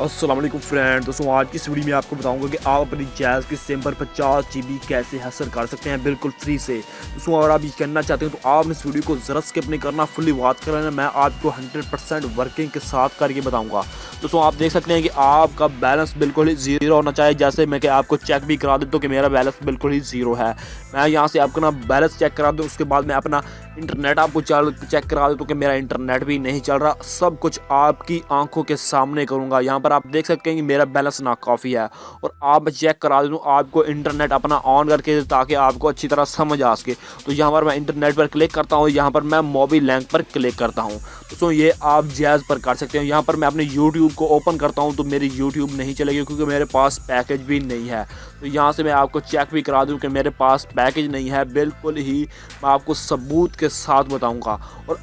अस्सलाम वालेकुम फ्रेंड। दोस्तों आज की इस वीडियो में आपको बताऊंगा कि आप अपनी जैज़ की सिम पर 50 GB कैसे हासिल कर सकते हैं बिल्कुल फ्री से। दोस्तों अगर आप ये करना चाहते हैं तो आपने इस वीडियो को ज़रा स्किप नहीं करना, फुली वॉच करना। मैं आपको 100% वर्किंग के साथ करके बताऊंगा। दोस्तों आप देख सकते हैं कि आपका बैलेंस बिल्कुल ही ज़ीरो होना चाहिए। जैसे मैं कि आपको चेक भी करा देता हूँ कि मेरा बैलेंस बिल्कुल ही ज़ीरो है। मैं यहाँ से आपको ना बैलेंस चेक करा दूँ, उसके बाद मैं अपना इंटरनेट आपको चेक करा देता हूँ कि मेरा इंटरनेट भी नहीं चल रहा। सब कुछ आपकी आंखों के सामने करूँगा। यहाँ पर आप देख सकते हैं कि मेरा बैलेंस नाकाफ़ी है और आप चेक करा दूँ आपको इंटरनेट अपना ऑन करके, ताकि आपको अच्छी तरह समझ आ सके। तो यहाँ पर मैं इंटरनेट पर क्लिक करता हूँ, यहाँ पर मैं मोबाइल लैंक पर क्लिक करता हूँ। तो ये आप जैज़ पर कर सकते हैं। यहाँ पर मैं अपने यूट्यूब को ओपन करता हूँ तो मेरी यूट्यूब नहीं चलेगी क्योंकि मेरे पास पैकेज भी नहीं है। तो यहाँ से मैं आपको चेक भी करा दूँ कि मेरे पास पैकेज नहीं है। बिल्कुल ही मैं आपको सबूत के साथ बताऊँगा और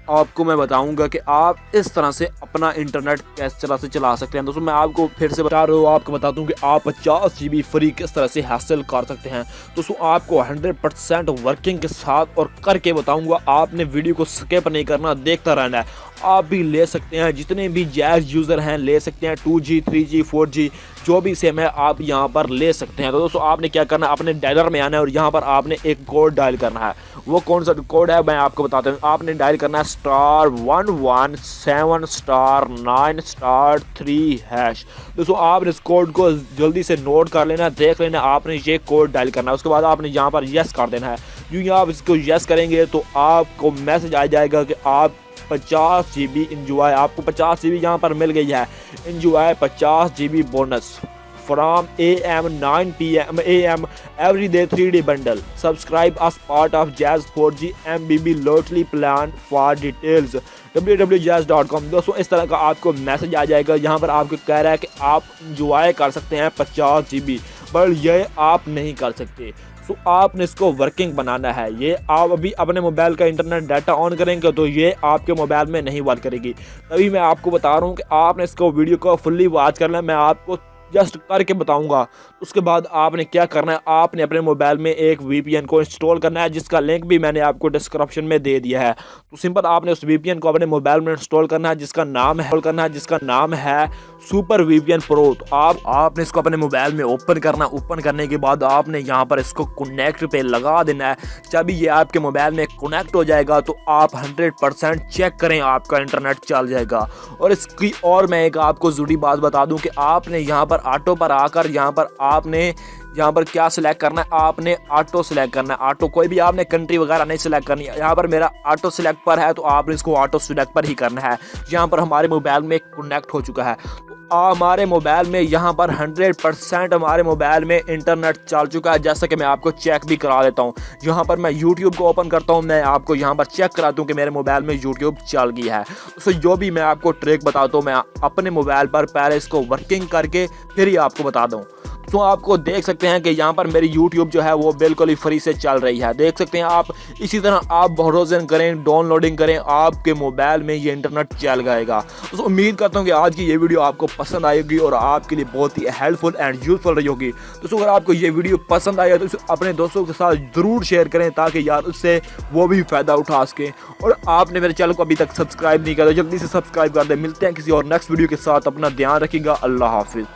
आपको मैं बताऊँगा कि आप इस तरह से अपना इंटरनेट किस तरह से चला सकते हैं। दोस्तों मैं आपको फिर से आपको बता दूँ कि आप 50 GB फ्री किस तरह से हासिल कर सकते हैं। दोस्तों आपको 100% वर्किंग के साथ और करके बताऊँगा। आपने वीडियो को स्किप नहीं करना, देखता रहना है। आप भी ले सकते हैं, जितने भी जैज़ यूज़र हैं ले सकते हैं। 2G 3G 4G जो भी सिम है आप यहाँ पर ले सकते हैं। तो दोस्तों आपने क्या करना है, अपने डायलर में आना है और यहाँ पर आपने एक कोड डायल करना है। वो कौन सा कोड है मैं आपको बताता हूँ। आपने डायल करना है *117*9*3#। दोस्तों आपने इस कोड को जल्दी से नोट कर लेना, देख लेना। आपने ये कोड डायल करना है, उसके बाद आपने यहाँ पर यस कर देना है। यूँ आप इसको यस करेंगे तो आपको मैसेज आ जाएगा कि आप 50 GB इंजॉय, आपको 50 GB यहाँ पर मिल गई है। Enjoy 50 GB bonus from AM 9 PM AM every day 3D bundle. Subscribe as part of Jazz 4G MBB lottery plan for details www.jazz.com। दोस्तों इस तरह का आपको मैसेज आ जाएगा। यहाँ पर आपको कह रहा है कि आप इंजॉय कर सकते हैं 50 GB, पर ये आप नहीं कर सकते। तो आपने इसको वर्किंग बनाना है। ये आप अभी अपने मोबाइल का इंटरनेट डाटा ऑन करेंगे तो ये आपके मोबाइल में नहीं वर्क करेगी। तभी मैं आपको बता रहा हूँ कि आपने इसको वीडियो को फुल्ली वॉच करना है। मैं आपको जस्ट करके बताऊंगा। उसके बाद आपने क्या करना है, आपने अपने मोबाइल में एक VPN को इंस्टॉल करना है, जिसका लिंक भी मैंने आपको डिस्क्रिप्शन में दे दिया है। तो सिंपल आपने उस VPN को अपने मोबाइल में इंस्टॉल करना है, जिसका नाम है सुपर VPN प्रो। तो आपने इसको अपने मोबाइल में ओपन करना। ओपन करने के बाद आपने यहाँ पर इसको कनेक्ट पे लगा देना है। जब ये आपके मोबाइल में कनेक्ट हो जाएगा तो आप 100% चेक करें, आपका इंटरनेट चल जाएगा। और इसकी और मैं एक आपको ज़रूरी बात बता दूं कि आपने यहाँ पर ऑटो पर आकर यहाँ पर क्या सिलेक्ट करना है, आपने ऑटो सिलेक्ट करना है। ऑटो कोई भी आपने कंट्री वगैरह नहीं सिलेक्ट करनी है। यहाँ पर मेरा ऑटो सिलेक्ट पर है तो आपने इसको ऑटो सिलेक्ट पर ही करना है। यहाँ पर हमारे मोबाइल में कनेक्ट हो चुका है। हमारे मोबाइल में यहाँ पर 100% हमारे मोबाइल में इंटरनेट चल चुका है। जैसा कि मैं आपको चेक भी करा देता हूँ। यहाँ पर मैं YouTube को ओपन करता हूँ, मैं आपको यहाँ पर चेक कराता हूँ कि मेरे मोबाइल में YouTube चल गई है। तो जो भी मैं आपको ट्रिक बताता हूँ, मैं अपने मोबाइल पर पहले इसको वर्किंग करके फिर ही आपको बता दूँ। तो आपको देख सकते हैं कि यहाँ पर मेरी YouTube जो है वो बिल्कुल ही फ्री से चल रही है। देख सकते हैं आप। इसी तरह आप भरोसा करें, डाउनलोडिंग करें, आपके मोबाइल में ये इंटरनेट चल जाएगा। तो उम्मीद करता हूँ कि आज की ये वीडियो आपको पसंद आएगी और आपके लिए बहुत ही हेल्पफुल एंड यूजफुल रही होगी। दोस्तों अगर आपको ये वीडियो पसंद आया तो इसे अपने दोस्तों के साथ ज़रूर शेयर करें, ताकि यार उससे वो भी फ़ायदा उठा सकें। और आपने मेरे चैनल को अभी तक सब्सक्राइब नहीं किया तो जल्दी से सब्सक्राइब कर दें। मिलते हैं किसी और नेक्स्ट वीडियो के साथ। अपना ध्यान रखिएगा। अल्लाह हाफिज़।